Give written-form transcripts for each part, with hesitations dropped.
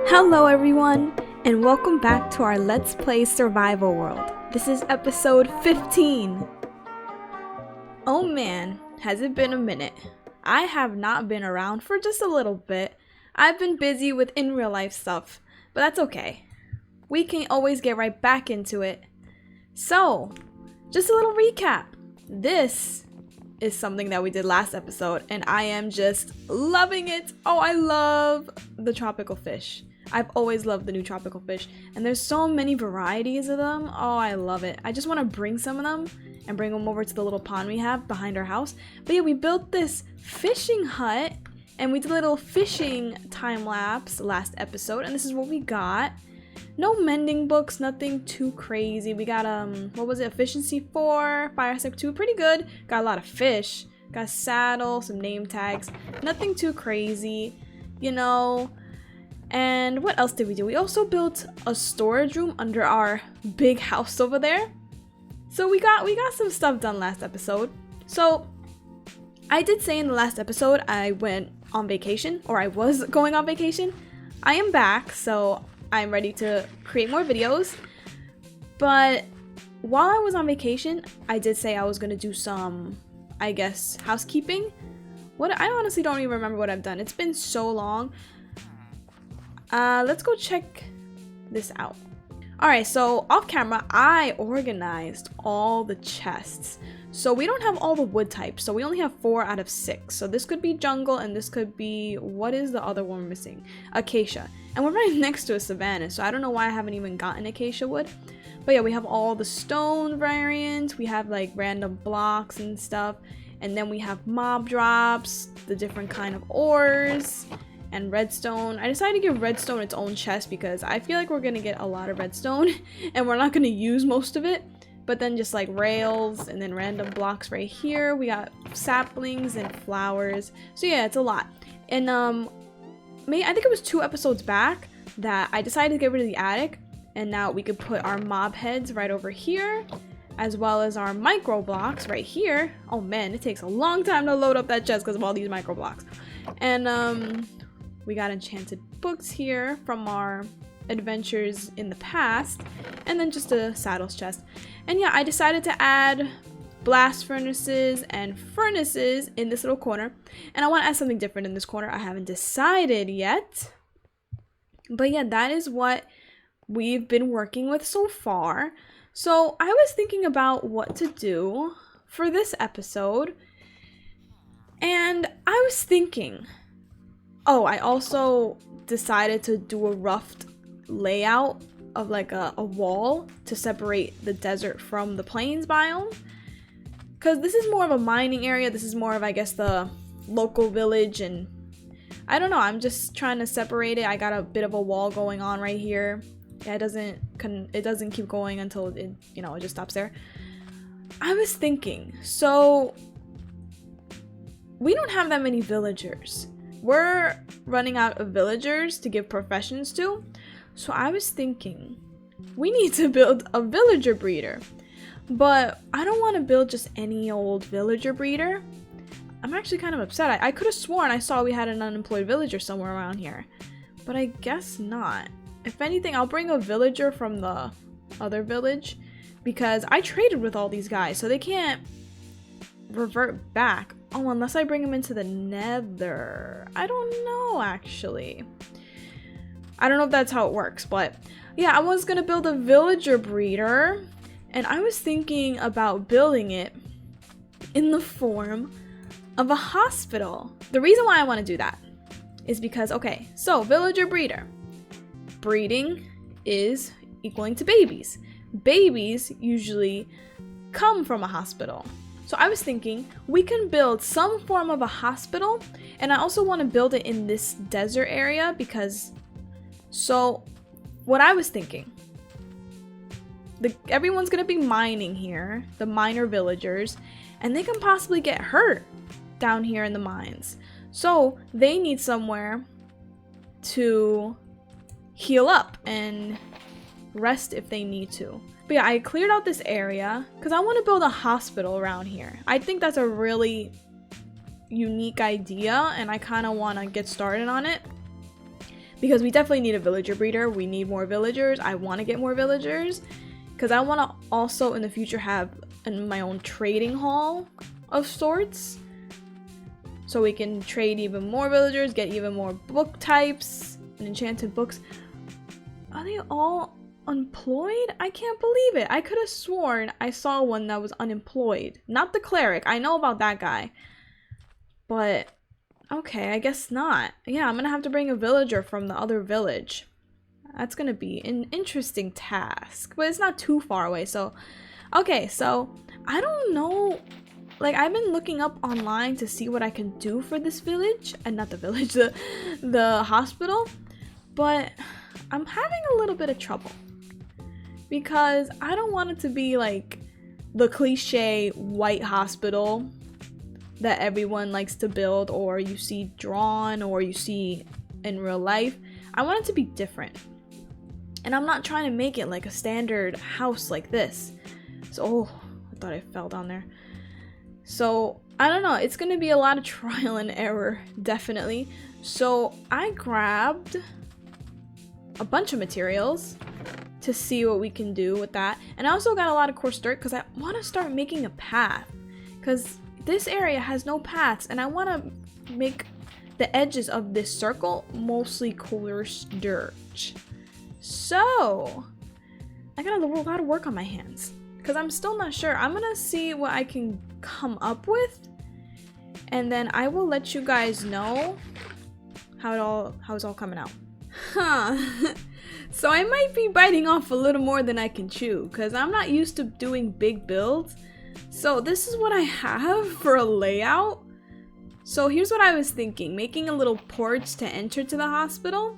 Hello everyone, and welcome back to our Let's Play Survival World. This is episode 15. Oh man, has it been a minute. I have not been around for just a little bit. I've been busy with in real life stuff, but that's okay. We can always get right back into it. So, just a little recap. This is something that we did last episode, and I am just loving it. Oh, I love the tropical fish. I've always loved the new tropical fish, and there's so many varieties of them. Oh, I love it. I just want to bring some of them and bring them over to the little pond we have behind our house. But yeah, we built this fishing hut, and we did a little fishing time lapse last episode, and this is what we got. No mending books, nothing too crazy. We got what was it? Efficiency 4, fire sec 2, pretty good. Got a lot of fish. Got a saddle, some name tags. Nothing too crazy, you know. And what else did we do? We also built a storage room under our big house over there. So we got some stuff done last episode. So I did say in the last episode I went on vacation, or I was going on vacation. I am back, so I'm ready to create more videos. But while I was on vacation, I did say I was gonna do some, I guess, housekeeping. I honestly don't even remember what I've done. It's been so long. Let's go check this out. Alright, so off camera, I organized all the chests. So we don't have all the wood types, so we only have 4 out of 6. So this could be jungle, and this could be, what is the other one we're missing? Acacia. And we're right next to a savanna, so I don't know why I haven't even gotten acacia wood. But yeah, we have all the stone variants, we have like random blocks and stuff. And then we have mob drops, the different kind of ores, and redstone. I decided to give redstone its own chest because I feel like we're gonna get a lot of redstone and we're not gonna use most of it. But then just like rails and then random blocks right here. We got saplings and flowers. So yeah, it's a lot. And I think it was 2 episodes back that I decided to get rid of the attic, and now we could put our mob heads right over here, as well as our micro blocks right here. Oh man, it takes a long time to load up that chest because of all these micro blocks. And we got enchanted books here from our adventures in the past, and then just a saddles chest. And yeah, I decided to add blast furnaces and furnaces in this little corner, and I want to add something different in this corner. I haven't decided yet, but yeah, that is what we've been working with so far. So I was thinking about what to do for this episode, and I was thinking, oh, I also decided to do a rough layout of like a wall to separate the desert from the plains biome. Because this is more of a mining area. This is more of, I guess, the local village, and I don't know. I'm just trying to separate it. I got a bit of a wall going on right here. Yeah, it doesn't keep going until it, you know, it just stops there. I was thinking, so we don't have that many villagers. We're running out of villagers to give professions to. So I was thinking we need to build a villager breeder. But I don't want to build just any old villager breeder. I'm actually kind of upset. I could have sworn I saw we had an unemployed villager somewhere around here. But I guess not. If anything, I'll bring a villager from the other village, because I traded with all these guys, so they can't revert back. Oh, unless I bring them into the nether. I don't know, actually. I don't know if that's how it works, but yeah, I was gonna build a villager breeder, and I was thinking about building it in the form of a hospital. The reason why I want to do that is because, okay, so villager breeder. Breeding is equaling to babies. Babies usually come from a hospital. So I was thinking we can build some form of a hospital, and I also want to build it in this desert area because, so what I was thinking, everyone's gonna be mining here, the miner villagers, and they can possibly get hurt down here in the mines. So they need somewhere to heal up and rest if they need to. But yeah, I cleared out this area because I want to build a hospital around here. I think that's a really unique idea, and I kind of want to get started on it because we definitely need a villager breeder. We need more villagers. I want to get more villagers because I want to also in the future have my own trading hall of sorts, so we can trade even more villagers, get even more book types and enchanted books. Are they all unemployed? I can't believe it. I could have sworn I saw one that was unemployed. Not the cleric. I know about that guy. But, okay, I guess not. Yeah, I'm gonna have to bring a villager from the other village. That's gonna be an interesting task. But it's not too far away, so... Okay, so, I don't know... Like, I've been looking up online to see what I can do for this village. And not the village, the hospital. But, I'm having a little bit of trouble. Because I don't want it to be like the cliche white hospital that everyone likes to build or you see drawn or you see in real life. I want it to be different. And I'm not trying to make it like a standard house like this. So, oh, I thought I fell down there. So, I don't know. It's going to be a lot of trial and error, definitely. So, I grabbed a bunch of materials to see what we can do with that. And I also got a lot of coarse dirt because I want to start making a path. Because this area has no paths and I want to make the edges of this circle mostly coarse dirt. So, I got a lot of work on my hands. Because I'm still not sure. I'm going to see what I can come up with. And then I will let you guys know how it's all coming out. Huh. So I might be biting off a little more than I can chew because I'm not used to doing big builds. So this is what I have for a layout. So here's what I was thinking. Making a little porch to enter to the hospital.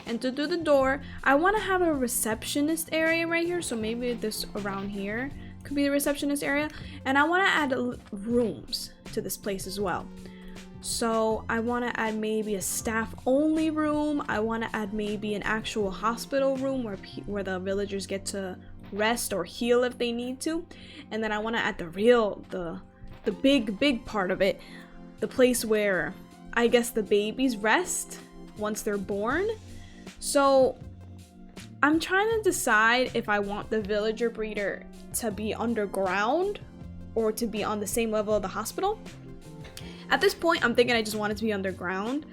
And to do the door, I want to have a receptionist area right here. So maybe this around here could be the receptionist area. And I want to add rooms to this place as well. So I want to add maybe a staff only room. I want to add maybe an actual hospital room where the villagers get to rest or heal if they need to. And then I want to add the big part of it, the place where I guess the babies rest once they're born. So I'm trying to decide if I want the villager breeder to be underground or to be on the same level of the hospital. At this point, I'm thinking I just want it to be underground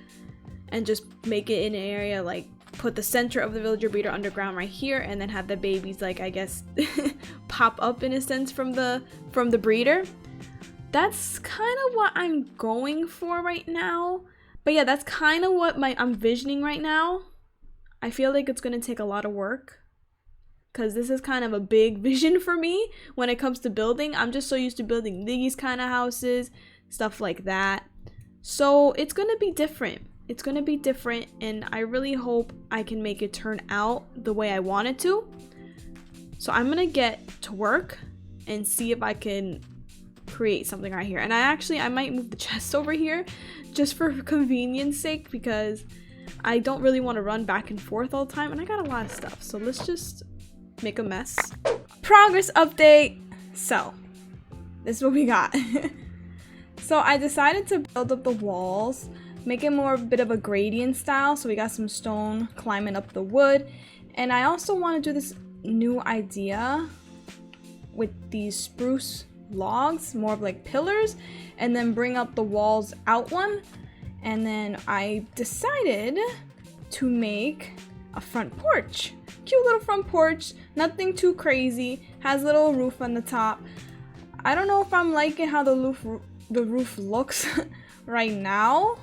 and just make it in an area like put the center of the villager breeder underground right here and then have the babies like I guess pop up in a sense from the breeder. That's kind of what I'm going for right now. But yeah, that's kind of what I'm visioning right now. I feel like it's going to take a lot of work because this is kind of a big vision for me when it comes to building. I'm just so used to building these kind of houses, stuff like that. So it's going to be different. It's going to be different and I really hope I can make it turn out the way I want it to. So I'm going to get to work and see if I can create something right here. And I might move the chest over here just for convenience sake because I don't really want to run back and forth all the time and I got a lot of stuff. So let's just make a mess. Progress update. So this is what we got. So I decided to build up the walls, make it more a bit of a gradient style. So we got some stone climbing up the wood. And I also want to do this new idea with these spruce logs, more of like pillars, and then bring up the walls out one. And then I decided to make a front porch. Cute little front porch, nothing too crazy, has a little roof on the top. I don't know if I'm liking how the roof looks right now,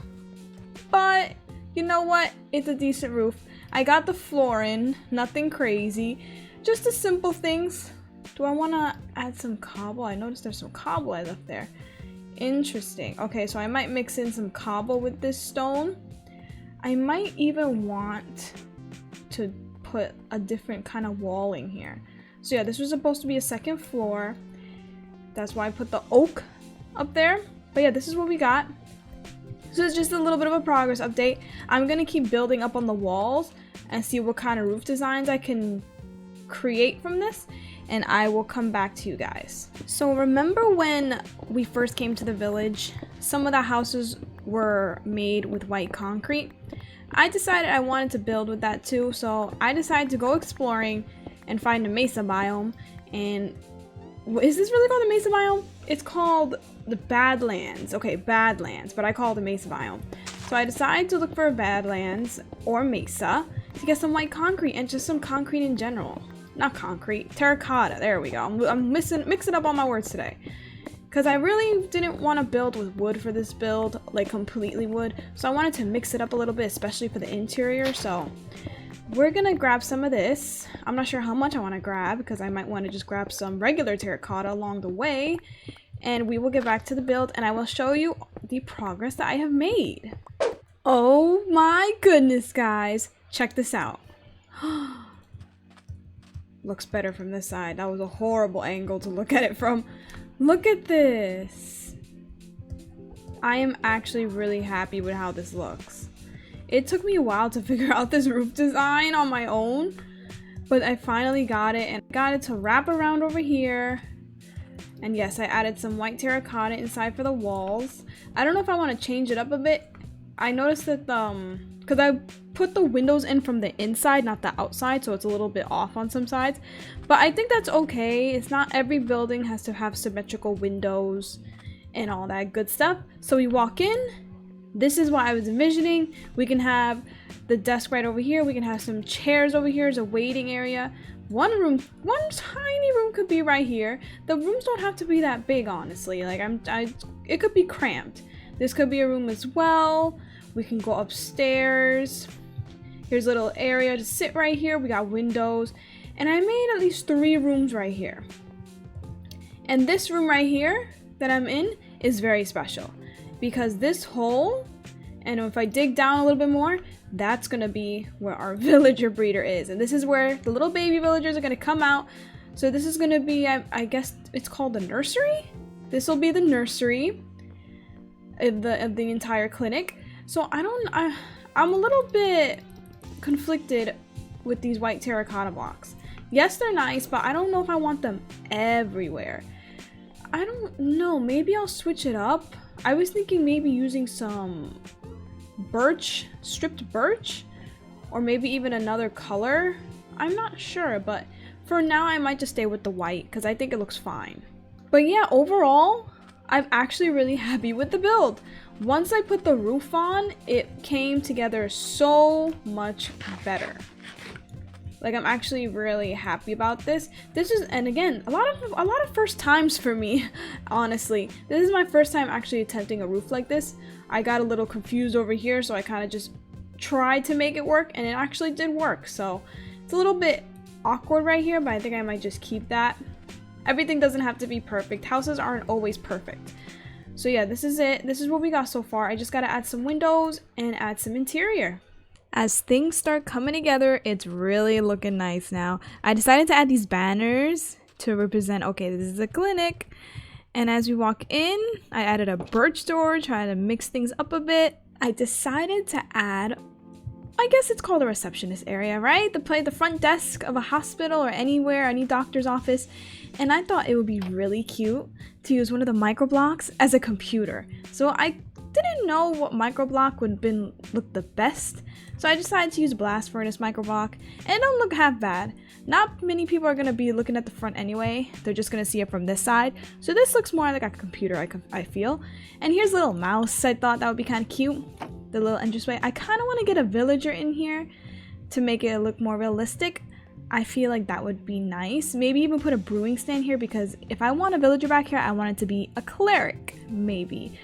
but you know what? It's a decent roof. I got the floor in, nothing crazy, just the simple things. Do I want to add some cobble? I noticed there's some cobble I left there. Interesting. Okay, so I might mix in some cobble with this stone. I might even want to put a different kind of walling here. So yeah, this was supposed to be a second floor. That's why I put the oak up there. But yeah, this is what we got. So it's just a little bit of a progress update. I'm gonna keep building up on the walls and see what kind of roof designs I can create from this, and I will come back to you guys. So remember when we first came to the village, some of the houses were made with white concrete? I decided I wanted to build with that too, so I decided to go exploring and find a mesa biome. And is this really called the mesa biome? It's called the Badlands. Okay, Badlands, but I call it the mesa biome. So I decided to look for a Badlands or mesa to get some white concrete and just some concrete in general. Not concrete, terracotta. There we go. I'm mixing up all my words today. Because I really didn't want to build with wood for this build, like completely wood. So I wanted to mix it up a little bit, especially for the interior. So we're going to grab some of this. I'm not sure how much I want to grab because I might want to just grab some regular terracotta along the way. And we will get back to the build and I will show you the progress that I have made. Oh my goodness, guys. Check this out. Looks better from this side. That was a horrible angle to look at it from. Look at this. I am actually really happy with how this looks. It took me a while to figure out this roof design on my own, but I finally got it, and got it to wrap around over here. And yes, I added some white terracotta inside for the walls. I don't know if I want to change it up a bit. I noticed that because I put the windows in from the inside, not the outside, so it's a little bit off on some sides. But I think that's okay. It's not every building has to have symmetrical windows and all that good stuff. So we walk in. This is what I was envisioning. We can have the desk right over here. We can have some chairs over here as a waiting area. One tiny room could be right here. The rooms don't have to be that big, honestly. Like it could be cramped. This could be a room as well. We can go upstairs. Here's a little area to sit right here. We got windows. And I made at least 3 rooms right here. And this room right here that I'm in is very special. Because this hole, and if I dig down a little bit more, that's going to be where our villager breeder is. And this is where the little baby villagers are going to come out. So this is going to be, I guess it's called the nursery? This will be the nursery of the entire clinic. So I'm a little bit conflicted with these white terracotta blocks. Yes, they're nice, but I don't know if I want them everywhere. I don't know, maybe I'll switch it up. I was thinking maybe using some birch, stripped birch, or maybe even another color. I'm not sure, but for now I might just stay with the white because I think it looks fine. But yeah, overall, I'm actually really happy with the build. Once I put the roof on, it came together so much better. Like, I'm actually really happy about this. This is, and again, a lot of first times for me, honestly. This is my first time actually attempting a roof like this. I got a little confused over here, so I kind of just tried to make it work, and it actually did work. So it's a little bit awkward right here, but I think I might just keep that. Everything doesn't have to be perfect. Houses aren't always perfect. So yeah, this is it. This is what we got so far. I just gotta add some windows and add some interior. As things start coming together, it's really looking nice now. I decided to add these banners to represent, okay, this is a clinic. And as we walk in, I added a birch door, trying to mix things up a bit. I decided to add, I guess it's called a receptionist area, right? The front desk of a hospital or anywhere, any doctor's office. And I thought it would be really cute to use one of the microblocks as a computer. So I didn't know what microblock would look the best. So I decided to use blast furnace microblock, and it don't look half bad. Not many people are going to be looking at the front anyway. They're just going to see it from this side. So this looks more like a computer, I feel. And here's a little mouse. I thought that would be kind of cute. The little entranceway. I kind of want to get a villager in here to make it look more realistic. I feel like that would be nice. Maybe even put a brewing stand here, because if I want a villager back here, I want it to be a cleric, maybe.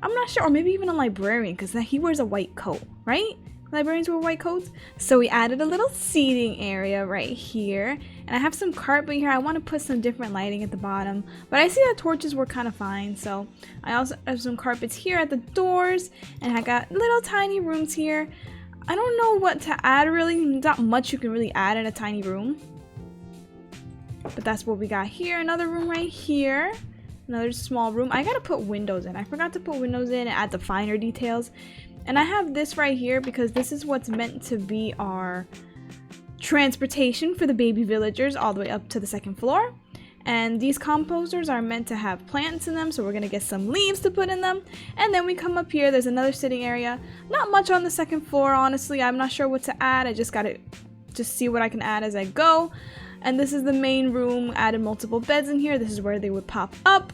I'm not sure, or maybe even a librarian, because he wears a white coat, right? Librarians wear white coats. So we added a little seating area right here. And I have some carpet here. I want to put some different lighting at the bottom. But I see that torches were kind of fine. So I also have some carpets here at the doors. And I got little tiny rooms here. I don't know what to add really. Not much you can really add in a tiny room. But that's what we got here. Another room right here. Another small room. I gotta put windows in. I forgot to put windows in and add the finer details. And I have this right here because this is what's meant to be our transportation for the baby villagers all the way up to the second floor. And these composters are meant to have plants in them, so we're gonna get some leaves to put in them. And then we come up here, there's another sitting area. Not much on the second floor, honestly. I'm not sure what to add. I just gotta see what I can add as I go. And this is the main room. Added multiple beds in here. This is where they would pop up.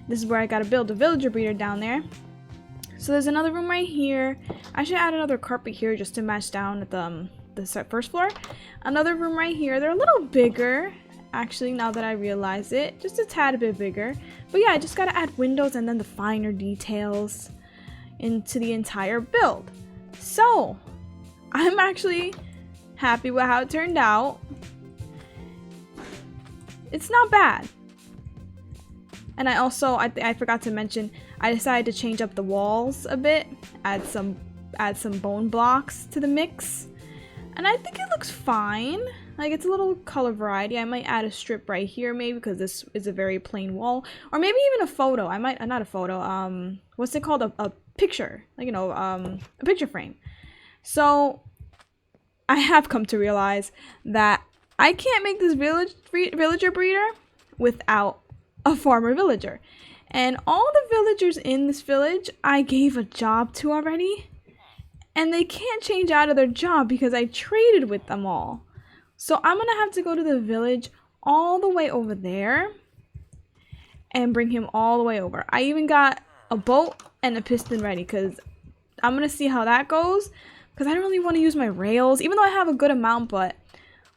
This is where I gotta build a villager breeder down there. So there's another room right here. I should add another carpet here just to match down at the first floor. Another room right here. They're a little bigger. Actually, now that I realize it, just a tad bit bigger. But yeah, I just gotta add windows and then the finer details into the entire build. So I'm actually happy with how it turned out. It's not bad. And I also, I forgot to mention, I decided to change up the walls a bit, add some bone blocks to the mix, and I think it looks fine. Like, it's a little color variety. I might add a strip right here maybe, because this is a very plain wall, or maybe even a photo. I might, not a photo, what's it called, a picture, like, you know, a picture frame. So I have come to realize that I can't make this villager breeder without a farmer villager. And all the villagers in this village I gave a job to already, and they can't change out of their job because I traded with them all. So I'm gonna have to go to the village all the way over there and bring him all the way over. I even got a boat and a piston ready because I'm gonna see how that goes, because I don't really want to use my rails, even though I have a good amount, but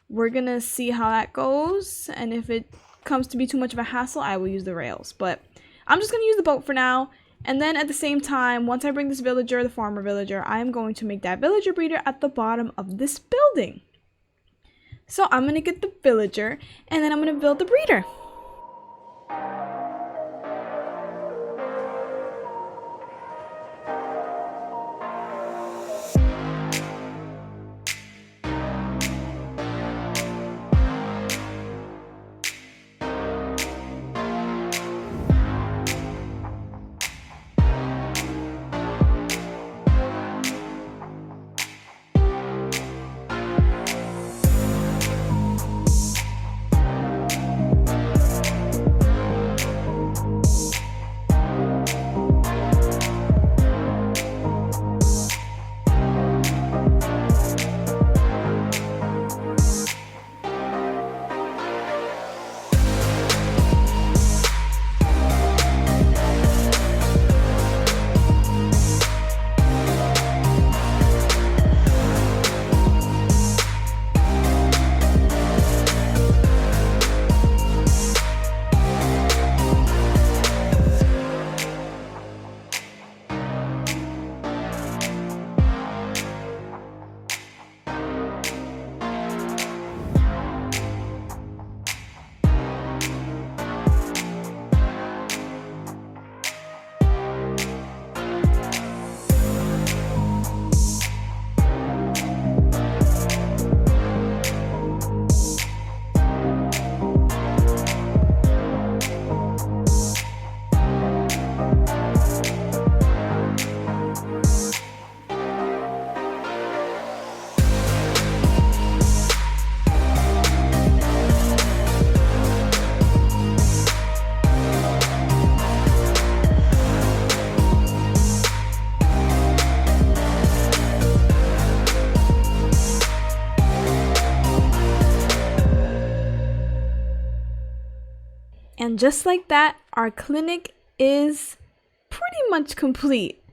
we're gonna see how that goes. And if it comes to be too much of a hassle, I will use the rails, but I'm just gonna use the boat for now. And then at the same time, once I bring this villager, the farmer villager, I am going to make that villager breeder at the bottom of this building. So I'm gonna get the villager and then I'm gonna build the breeder. And just like that, our clinic is pretty much complete.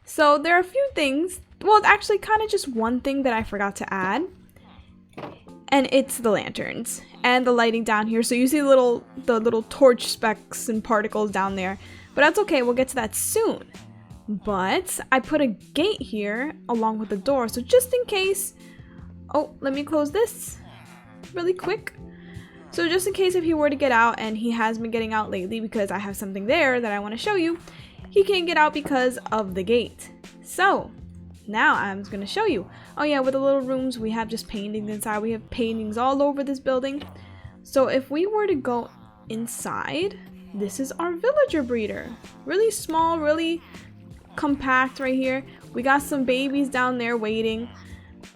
So there are a few things, well, actually kind of just one thing that I forgot to add, and it's the lanterns and the lighting down here. So you see the little torch specks and particles down there, but that's okay, we'll get to that soon. But I put a gate here along with the door, so just in case, oh, let me close this really quick. So just in case if he were to get out, and he has been getting out lately because I have something there that I want to show you, he can't get out because of the gate. So now I'm just going to show you. Oh yeah, with the little rooms, we have just paintings inside. We have paintings all over this building. So if we were to go inside, this is our villager breeder. Really small, really compact right here. We got some babies down there waiting.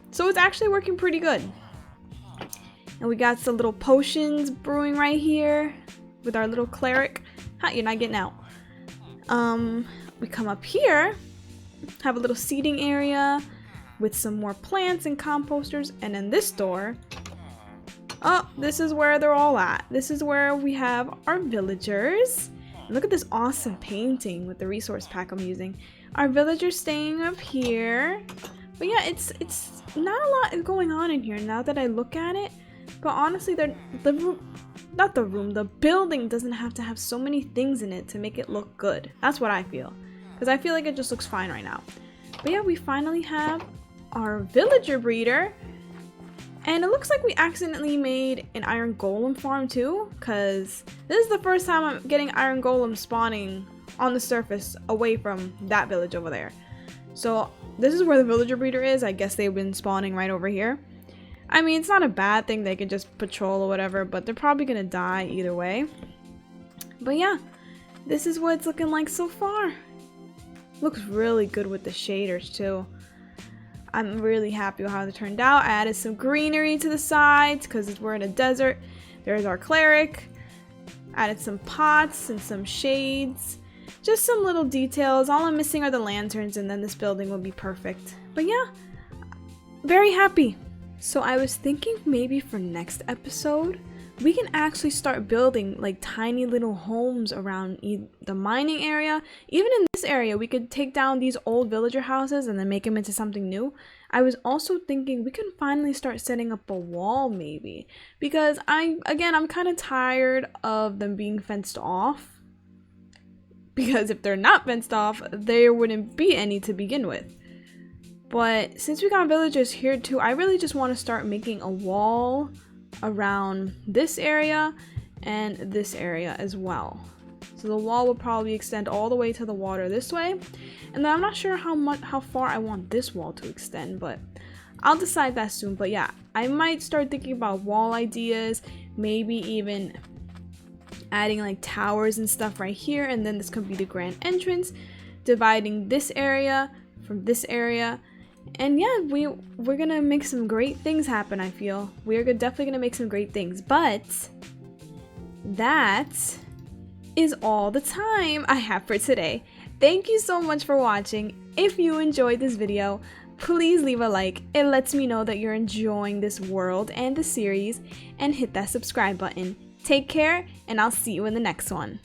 So it's actually working pretty good. And we got some little potions brewing right here with our little cleric. Ha, you're not getting out. We come up here, have a little seating area with some more plants and composters. And then this door, oh, this is where they're all at. This is where we have our villagers. And look at this awesome painting with the resource pack I'm using. Our villagers staying up here. But yeah, it's not a lot going on in here now that I look at it. But honestly, the building doesn't have to have so many things in it to make it look good. That's what I feel. Because I feel like it just looks fine right now. But yeah, we finally have our villager breeder. And it looks like we accidentally made an iron golem farm too. Because this is the first time I'm getting iron golem spawning on the surface away from that village over there. So this is where the villager breeder is. I guess they've been spawning right over here. I mean, it's not a bad thing. They can just patrol or whatever, but they're probably gonna die either way. But yeah, this is what it's looking like so far. Looks really good with the shaders too. I'm really happy with how they turned out. I added some greenery to the sides because we're in a desert. There's our cleric. Added some pots and some shades. Just some little details. All I'm missing are the lanterns, and then this building will be perfect. But yeah, very happy. So I was thinking maybe for next episode, we can actually start building like tiny little homes around the mining area. Even in this area, we could take down these old villager houses and then make them into something new. I was also thinking we can finally start setting up a wall maybe. Because I'm kind of tired of them being fenced off. Because if they're not fenced off, there wouldn't be any to begin with. But since we got villagers here too, I really just want to start making a wall around this area and this area as well. So the wall will probably extend all the way to the water this way. And then I'm not sure how far I want this wall to extend, but I'll decide that soon. But yeah, I might start thinking about wall ideas, maybe even adding like towers and stuff right here, and then this could be the grand entrance, dividing this area from this area. And yeah, we're gonna make some great things happen. I feel we're definitely gonna make some great things. But that is all the time I have for today. Thank you so much for watching. If you enjoyed this video, please leave a like. It lets me know that you're enjoying this world and the series, and hit that subscribe button. Take care, and I'll see you in the next one.